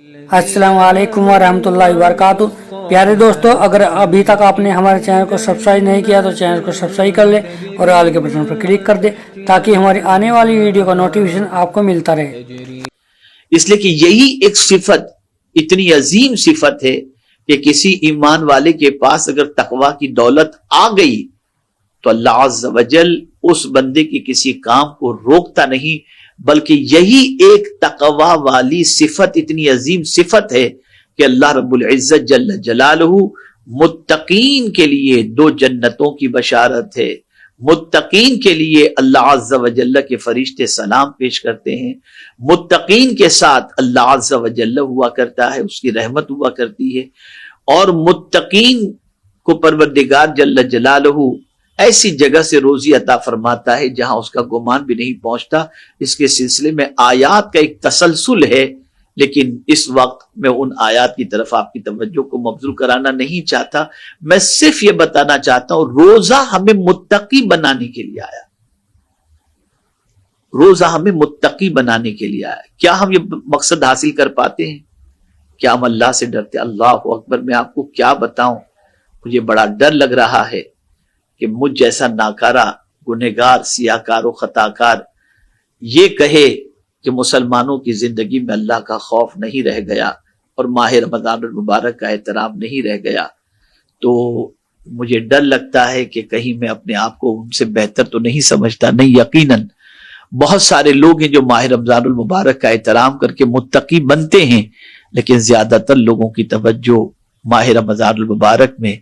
अस्सलाम वालेकुम वरहमतुल्लाहि वबरकातुहू। प्यारे दोस्तों, अगर अभी तक आपने हमारे चैनल को सब्सक्राइब नहीं किया तो चैनल को सब्सक्राइब कर ले और आल के बटन पर क्लिक कर दे ताकि हमारी आने वाली वीडियो का नोटिफिकेशन आपको मिलता रहे। इसलिए कि यही एक सिफत इतनी अजीम सिफत है कि किसी ईमान वाले के पास अगर तकवा की दौलत आ गई तो अल्लाह अज़्ज़ व जल उस बंदे की किसी काम को रोकता नहीं, बल्कि यही एक तकवा वाली सिफत इतनी अजीम सिफत है कि अल्लाह रब्बुल इज्जत जल्ल जलालहू मुत्तकीन के लिए दो जन्नतों की बशारत है। मुत्तकीन के लिए अल्लाह अज़्ज़ व जल्ल के फरिश्ते सलाम पेश करते हैं। मुत्तकीन के साथ अल्लाह अज़्ज़ व जल्ल हुआ करता है, उसकी रहमत हुआ करती है। और मुत्तकीन को परवरदिगार जल्ल जलालहू ऐसी जगह से रोजी अता फरमाता है जहां उसका गुमान भी नहीं पहुंचता। इसके सिलसिले में आयात का एक तसलसल है, लेकिन इस वक्त मैं उन आयात की तरफ आपकी तवज्जो को मबजूल कराना नहीं चाहता। मैं सिर्फ ये बताना चाहता हूं रोजा हमें मुत्तकी बनाने के लिए आया। रोजा हमें मुत्तकी बनाने के लिए आया। क्या हम ये मकसद हासिल कर पाते हैं? क्या हम अल्लाह से डरते? अल्लाह अकबर, मैं आपको क्या बताऊं, मुझे बड़ा डर लग रहा है कि मुझ जैसा नाकारा, गुनहगार, सियाकार और खताकार ये कहे कि मुसलमानों की जिंदगी में अल्लाह का खौफ नहीं रह गया और माह रमजान मुबारक का एहतराम नहीं रह गया, तो मुझे डर लगता है कि कहीं मैं अपने आप को उनसे बेहतर तो नहीं समझता। नहीं, यकीनन बहुत सारे लोग हैं जो माह रमजान मुबारक का एहतराम करके मुत्तकी बनते हैं, लेकिन ज्यादातर लोगों की तवज्जो माह रमजान मुबारक में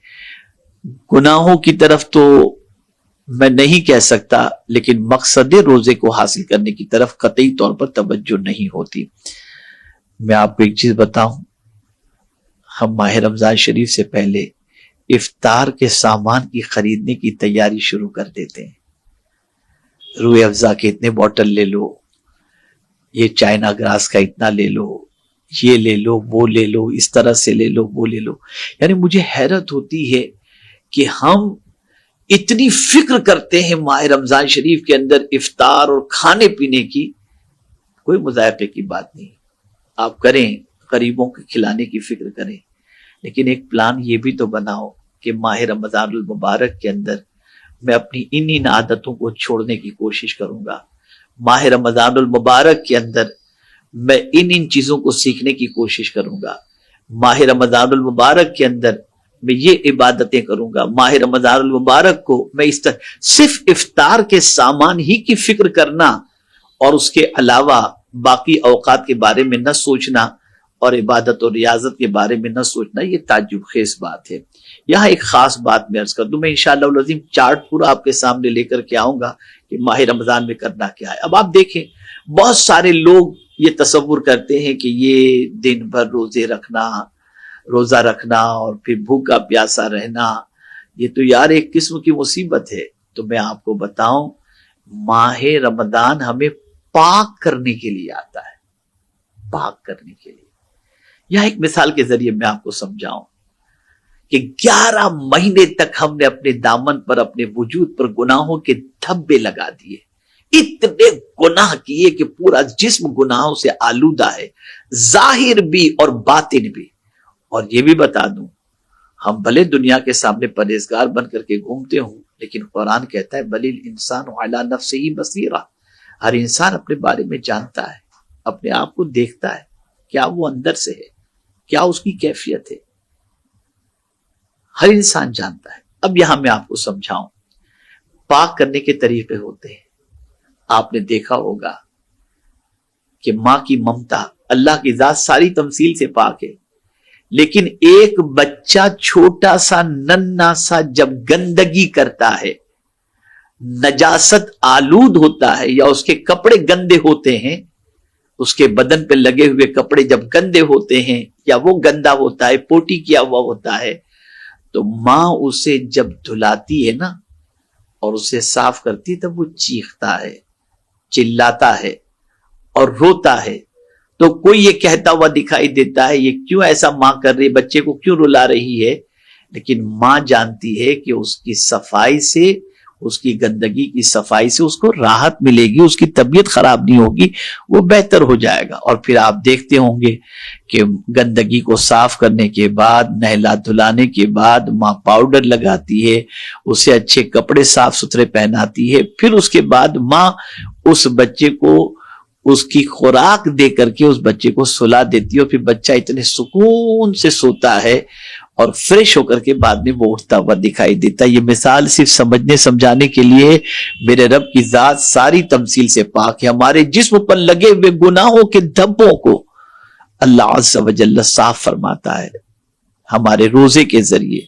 गुनाहों की तरफ तो मैं नहीं कह सकता, लेकिन मकसद रोजे को हासिल करने की तरफ कतई तौर पर तवज्जो नहीं होती। मैं आपको एक चीज बताऊं, हम माह रमजान शरीफ से पहले इफ्तार के सामान की खरीदने की तैयारी शुरू कर देते हैं। रूह अफ़ज़ा के इतने बोतल ले लो, ये चाइना ग्रास का इतना ले लो, ये ले लो, वो ले लो, इस तरह से ले लो, वो ले लो। यानी मुझे हैरत होती है कि हम इतनी फिक्र करते हैं माह रमजान शरीफ के अंदर इफ्तार और खाने पीने की। कोई मुज़ायक़े की बात नहीं, आप करें, गरीबों को खिलाने की फिक्र करें, लेकिन एक प्लान ये भी तो बनाओ कि माह रमजान मुबारक के अंदर मैं अपनी इन आदतों को छोड़ने की कोशिश करूंगा। माह रमजान मुबारक के अंदर मैं इन चीजों को सीखने की कोशिश करूंगा। माह रमजान मुबारक के अंदर मैं ये इबादतें करूंगा। माह रमजान मुबारक को मैं इस तरह सिर्फ इफ्तार के सामान ही की फिक्र करना और उसके अलावा बाकी औकात के बारे में न सोचना और इबादत और रियाजत के बारे में न सोचना, ये ताज्जुब खेज बात है। यहाँ एक खास बात मैं अर्ज कर दूं, मैं इंशाअल्लाह अज़ीम चार्ट पूरा आपके सामने लेकर के आऊंगा कि माह रमजान में करना क्या है। अब आप देखें, बहुत सारे लोग ये तसव्वुर करते हैं कि ये दिन भर रोजा रखना और फिर भूखा प्यासा रहना, ये तो यार एक किस्म की मुसीबत है। तो मैं आपको बताऊं, माह रमजान हमें पाक करने के लिए आता है, पाक करने के लिए। यह एक मिसाल के जरिए मैं आपको समझाऊं कि 11 महीने तक हमने अपने दामन पर, अपने वजूद पर गुनाहों के धब्बे लगा दिए, इतने गुनाह किए कि पूरा जिस्म गुनाहों से आलूदा है, जाहिर भी और बातिन भी। और ये भी बता दूं, हम भले दुनिया के सामने परहेजगार बन करके घूमते हों, लेकिन कुरान कहता है बलिल इंसान अला नफ्सिही बसीरा, हर इंसान अपने बारे में जानता है, अपने आप को देखता है, क्या वो अंदर से है, क्या उसकी कैफियत है, हर इंसान जानता है। अब यहां मैं आपको समझाऊं, पाक करने के तरीके होते हैं। आपने देखा होगा कि मां की ममता, अल्लाह की जात सारी तमसील से पाक है, लेकिन एक बच्चा छोटा सा नन्हा सा जब गंदगी करता है, नजासत आलूद होता है, या उसके कपड़े गंदे होते हैं, उसके बदन पे लगे हुए कपड़े जब गंदे होते हैं या वो गंदा होता है, पोटी किया हुआ होता है, तो मां उसे जब धुलाती है ना और उसे साफ करती है, तब वो चीखता है, चिल्लाता है और रोता है। तो कोई ये कहता हुआ दिखाई देता है, ये क्यों ऐसा मां कर रही है, बच्चे को क्यों रुला रही है? लेकिन मां जानती है कि उसकी सफाई से اس کی گندگی کی صفائی سے اس کو راحت ملے گی، اس کی طبیعت خراب نہیں ہوگی، وہ بہتر ہو جائے گا۔ اور پھر آپ دیکھتے ہوں گے کہ گندگی کو صاف کرنے کے بعد، نہلا دھلانے کے بعد ماں پاؤڈر لگاتی ہے، اسے اچھے کپڑے صاف ستھرے پہناتی ہے، پھر اس کے بعد ماں اس بچے کو اس کی خوراک دے کر کے اس بچے کو سلا دیتی ہے، اور پھر بچہ اتنے سکون سے سوتا ہے اور فریش ہو کر کے بعد میں وہ اٹھتا ہوا دکھائی دیتا ہے۔ یہ مثال صرف سمجھنے سمجھانے کے لیے، میرے رب کی ذات ساری تمثیل سے پاک ہے۔ ہمارے جسم پر لگے ہوئے گناہوں کے دھبوں کو اللہ عز و جل صاف فرماتا ہے، ہمارے روزے کے ذریعے،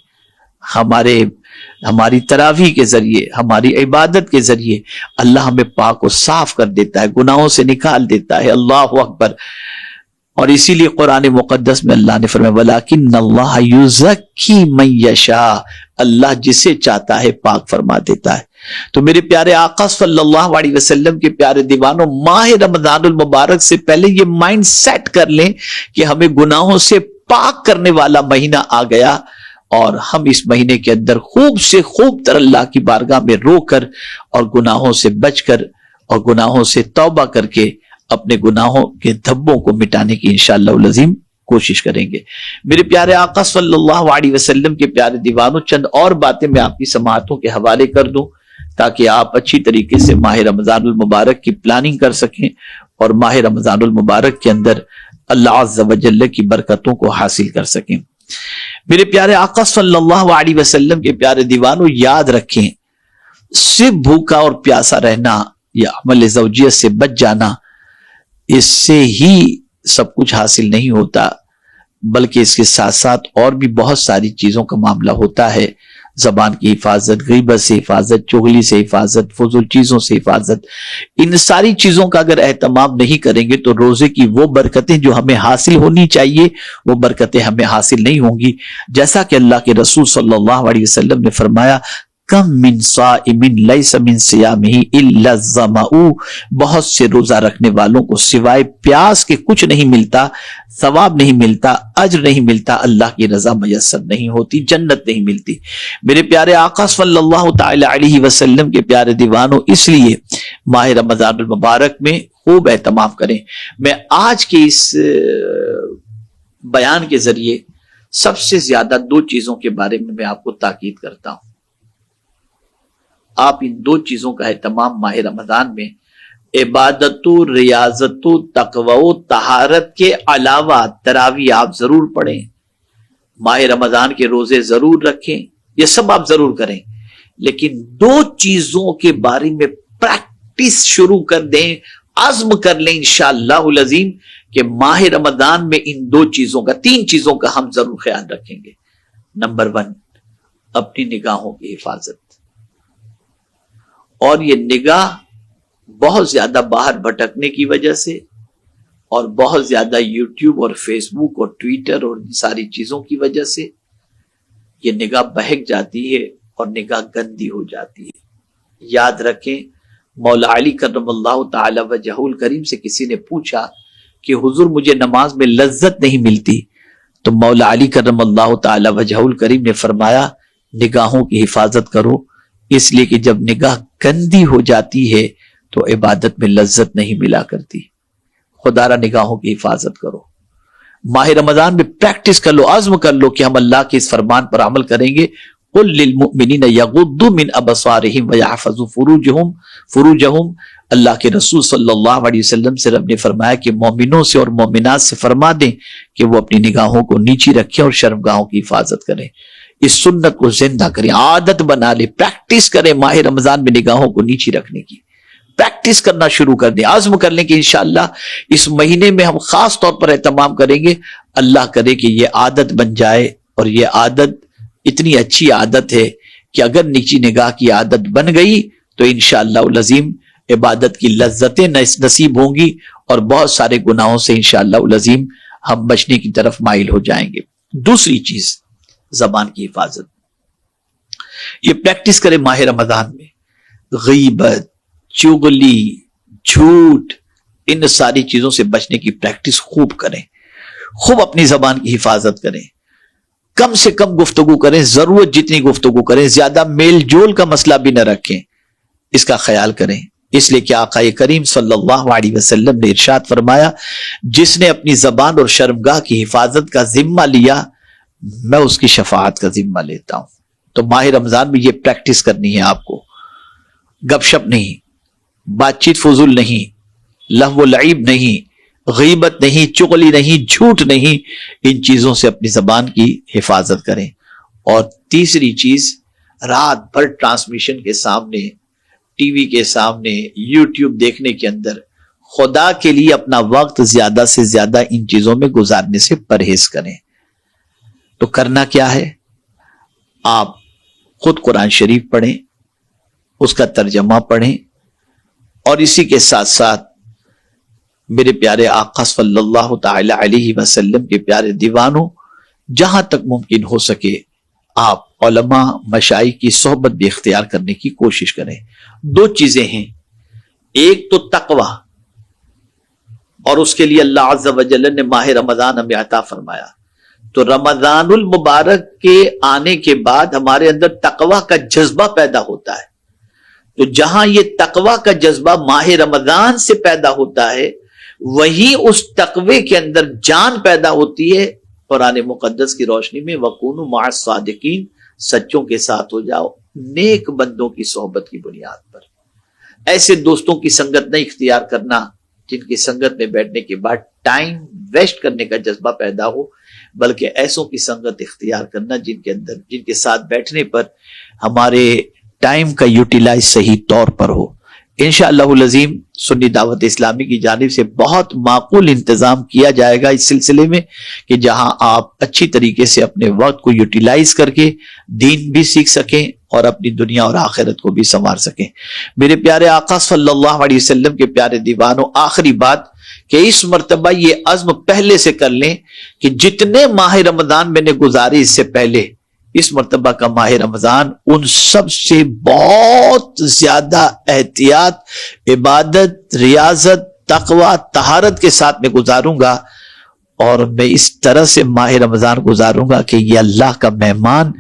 ہماری تراویح کے ذریعے، ہماری عبادت کے ذریعے اللہ ہمیں پاک و صاف کر دیتا ہے، گناہوں سے نکال دیتا ہے۔ اللہ اکبر۔ اور اسی لیے قرآن مقدس میں اللہ نے فرمایا وَلَكِنَّ اللَّهَ يُزَكِّي مَن يَشَاءُ، اللہ جسے چاہتا ہے پاک فرما دیتا ہے۔ تو میرے پیارے آقا صلی اللہ علیہ وسلم کے پیارے دیوانوں، ماہ رمضان المبارک سے پہلے یہ مائنڈ سیٹ کر لیں کہ ہمیں گناہوں سے پاک کرنے والا مہینہ آ گیا، اور ہم اس مہینے کے اندر خوب سے خوب تر اللہ کی بارگاہ میں رو کر اور گناہوں سے بچ کر اور گناہوں سے توبہ کر کے اپنے گناہوں کے دھبوں کو مٹانے کی انشاءاللہ العظیم کوشش کریں گے۔ میرے پیارے آقا صلی اللہ علیہ وسلم کے پیارے دیوانوں، چند اور باتیں میں آپ کی سماعتوں کے حوالے کر دوں تاکہ آپ اچھی طریقے سے ماہ رمضان المبارک کی پلاننگ کر سکیں اور ماہ رمضان المبارک کے اندر اللہ عز و جل کی برکتوں کو حاصل کر سکیں۔ میرے پیارے آقا صلی اللہ علیہ وسلم کے پیارے دیوانوں، یاد رکھیں صرف بھوکا اور پیاسا رہنا یا عمل زوجیت سے بچ جانا، اس سے ہی سب کچھ حاصل نہیں ہوتا، بلکہ اس کے ساتھ ساتھ اور بھی بہت ساری چیزوں کا معاملہ ہوتا ہے۔ زبان کی حفاظت، غیبت سے حفاظت، چغلی سے حفاظت، فضول چیزوں سے حفاظت، ان ساری چیزوں کا اگر اہتمام نہیں کریں گے تو روزے کی وہ برکتیں جو ہمیں حاصل ہونی چاہیے وہ برکتیں ہمیں حاصل نہیں ہوں گی۔ جیسا کہ اللہ کے رسول صلی اللہ علیہ وسلم نے فرمایا کم من صائم لیس من صیامہ الا الظمأ، بہت سے روزہ رکھنے والوں کو سوائے پیاس کے کچھ نہیں ملتا، ثواب نہیں ملتا، اجر نہیں ملتا، اللہ کی رضا میسر نہیں ہوتی، جنت نہیں ملتی۔ میرے پیارے آقا صلی اللہ تعالی علیہ وسلم کے پیارے دیوانوں، اس لیے ماہ رمضان المبارک میں خوب اہتمام کریں۔ میں آج کے اس بیان کے ذریعے سب سے زیادہ دو چیزوں کے بارے میں آپ کو تاکید کرتا ہوں۔ آپ ان دو چیزوں کا اہتمام ماہ رمضان میں عبادت و ریاضت و تقوی و طہارت کے علاوہ تراویح آپ ضرور پڑھیں، ماہ رمضان کے روزے ضرور رکھیں، یہ سب آپ ضرور کریں، لیکن دو چیزوں کے بارے میں پریکٹس شروع کر دیں، عزم کر لیں انشاءاللہ العظیم کہ ماہ رمضان میں ان دو چیزوں کا، تین چیزوں کا ہم ضرور خیال رکھیں گے۔ نمبر 1، اپنی نگاہوں کی حفاظت، اور یہ نگاہ بہت زیادہ باہر بھٹکنے کی وجہ سے اور بہت زیادہ یوٹیوب اور فیس بک اور ٹویٹر اور ساری چیزوں کی وجہ سے یہ نگاہ بہک جاتی ہے اور نگاہ گندی ہو جاتی ہے۔ یاد رکھیں، مولا علی کرم اللہ تعالی وجہہ الکریم سے کسی نے پوچھا کہ حضور مجھے نماز میں لذت نہیں ملتی، تو مولا علی کرم اللہ تعالی وجہہ الکریم نے فرمایا نگاہوں کی حفاظت کرو، اس لیے کہ جب نگاہ گندی ہو جاتی ہے تو عبادت میں لذت نہیں ملا کرتی۔ خدا را نگاہوں کی حفاظت کرو، ماہ رمضان میں پریکٹس کر لو، عزم کر لو کہ ہم اللہ کے اس فرمان پر عمل کریں گے۔ قل للمؤمنین یغضوا من ابصارہم ویحفظوا فروجہم، اللہ کے رسول صلی اللہ علیہ وسلم سے رب نے فرمایا کہ مومنوں سے اور مومنات سے فرما دیں کہ وہ اپنی نگاہوں کو نیچی رکھیں اور شرمگاہوں کی حفاظت کریں۔ اس سنت کو زندہ کریں، عادت بنا لیں، پریکٹس کریں، ماہ رمضان میں نگاہوں کو نیچی رکھنے کی پریکٹس کرنا شروع کر دیں، عزم کر لیں کہ انشاءاللہ اس مہینے میں ہم خاص طور پر اہتمام کریں گے۔ اللہ کرے کہ یہ عادت بن جائے، اور یہ عادت اتنی اچھی عادت ہے کہ اگر نیچی نگاہ کی عادت بن گئی تو انشاءاللہ العظیم عبادت کی لذتیں نصیب ہوں گی اور بہت سارے گناہوں سے انشاءاللہ العظیم ہم بچنے کی طرف مائل ہو جائیں گے۔ دوسری چیز، زبان کی حفاظت، یہ پریکٹس کریں ماہ رمضان میں، غیبت، چغلی، جھوٹ، ان ساری چیزوں سے بچنے کی پریکٹس خوب کریں، خوب اپنی زبان کی حفاظت کریں۔ कम से कम गुफ्तगू करें, जरूरत जितनी गुफ्तगू करें, ज्यादा मेल जोल का मसला भी न रखें, इसका ख्याल करें। इसलिए कि आका करीम सल्लल्लाहु अलैहि वसल्लम ने इरशाद फरमाया, जिसने अपनी जबान और शर्मगाह की हिफाजत का जिम्मा लिया, मैं उसकी शफाअत का जिम्मा लेता हूं। तो माह रमजान में ये प्रैक्टिस करनी है आपको। गपशप नहीं, बातचीत फजूल नहीं, लहव लईब नहीं, गीबत नहीं, चुगली नहीं, झूठ नहीं, इन चीजों से अपनी जबान की हिफाजत करें। और तीसरी चीज, रात भर ट्रांसमिशन के सामने, टीवी के सामने, यूट्यूब देखने के अंदर खुदा के लिए अपना वक्त ज्यादा से ज्यादा इन चीजों में गुजारने से परहेज करें। तो करना क्या है, आप खुद कुरान शरीफ पढ़ें, उसका तर्जमा पढ़ें, और इसी के साथ साथ मेरे प्यारे आका सल्लल्लाहु ताला अलैहि वसल्लम के प्यारे दीवानों, जहां तक मुमकिन हो सके आप उलमा मशाइख की सोहबत भी इख्तियार करने की कोशिश करें। दो चीजें हैं, एक तो तकवा, और उसके लिए अल्लाह अज़्ज़ा व जल्ल ने माह रमजान हमें अता फरमाया। तो रमजानुल मुबारक के आने के बाद हमारे अंदर तकवा का जज्बा पैदा होता है। तो जहां ये तकवा का जज्बा माह रमजान से पैदा होता है, वहीं उस तकवे के अंदर जान पैदा होती है। कुरान मुकद्दस की रोशनी में वकूनु मअस सादिकीन, सच्चों के साथ हो जाओ, नेक बंदों की सोहबत की बुनियाद पर। ऐसे दोस्तों की संगत नहीं इख्तियार करना जिनकी संगत में बैठने के बाद टाइम वेस्ट करने का जज्बा पैदा हो, बल्कि ऐसों की संगत इख्तियार करना जिनके साथ बैठने पर हमारे टाइम का यूटिलाइज सही तौर पर हो। इंशाअल्लाहुल अज़ीम सुन्नी दावत इस्लामी की जानिब से बहुत माकूल इंतजाम किया जाएगा इस सिलसिले में, कि जहां आप अच्छी तरीके से अपने वक्त को यूटिलाइज करके दीन भी सीख सकें और अपनी दुनिया और आखिरत को भी संवार सकें। मेरे प्यारे आका सल्लल्लाहु अलैहि वसल्लम के प्यारे दीवानों, आखिरी बात कि इस मर्तबा ये अज़्म पहले से कर लें कि जितने माह रमजान मैंने गुजारे इससे पहले, इस मर्तबा का माह रमजान उन सब से बहुत ज्यादा एहतियात, इबादत, रियाजत, तकवा, तहारत के साथ में गुजारूंगा। और मैं इस तरह से माह रमजान गुजारूंगा कि ये अल्लाह का मेहमान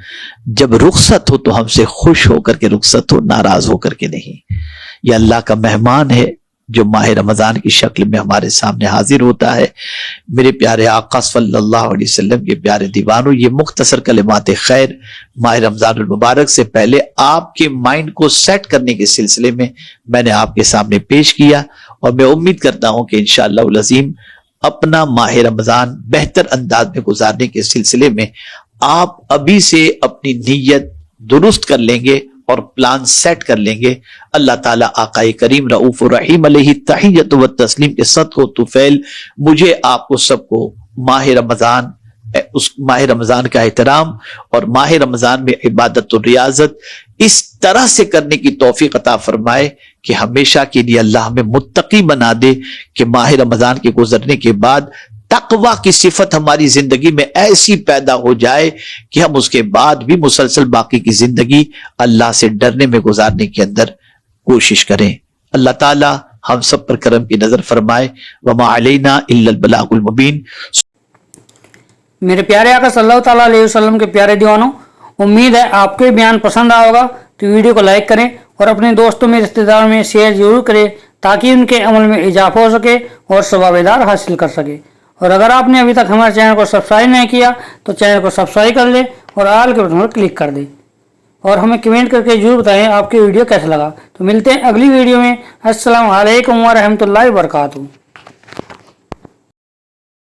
जब रुखसत हो तो हमसे खुश होकर के रुखसत हो, नाराज होकर के नहीं। ये अल्लाह का मेहमान है जो माह रमजान की शक्ल में हमारे सामने हाजिर होता है। मेरे प्यारे आका सल्लल्लाहु अलैहि वसल्लम के प्यारे दीवानों, ये मुख्तसर कलिमात खैर माह रमजान मुबारक से पहले आपके माइंड को सेट करने के सिलसिले में मैंने आपके सामने पेश किया, और मैं उम्मीद करता हूं कि इंशाअल्लाह अज़ीम अपना माह रमजान बेहतर अंदाज में गुजारने के सिलसिले में आप अभी से अपनी नीयत दुरुस्त कर लेंगे और प्लान सेट कर लेंगे। अल्लाह ताला आकाए करीम रऊफ रहीम अलैहि तहियत व तस्लीम के सदक़ो तुफैल मुझे आपको सबको माह रमजान, उस माह रमजान का एहतराम और माह रमजान में इबादत और रियाजत इस तरह से करने की तौफीक अता फरमाए कि हमेशा के लिए अल्लाह हमें मुत्तकी बना दे, कि माह रमजान के गुजरने के बाद तकवा की सिफत हमारी जिंदगी में ऐसी पैदा हो जाए कि हम उसके बाद भी मुसलसल बाकी की जिंदगी अल्लाह से डरने में गुजारने के अंदर कोशिश करें। अल्लाह ताला हम सब पर करम की नजर फरमाए। वमा अलैना इल्लल बलागुल मुबीन। मेरे प्यारे आका सल्लल्लाहु ताला अलैहि वसल्लम के प्यारे दीवानों, उम्मीद है आपको ये बयान पसंद आया होगा। तो वीडियो को लाइक करें और अपने दोस्तों में, रिश्तेदारों में शेयर जरूर करें, ताकि उनके अमल में इजाफा हो सके और सवाबेदार हासिल कर सके। और अगर आपने अभी तक हमारे चैनल को सब्सक्राइब नहीं किया तो चैनल को सब्सक्राइब कर ले और आल के बटन पर क्लिक कर दे, और हमें कमेंट करके जरूर बताएं आपकी वीडियो कैसा लगा। तो मिलते हैं अगली वीडियो में। अस्सलाम वालेकुम व रहमतुल्लाहि व बरकातहू।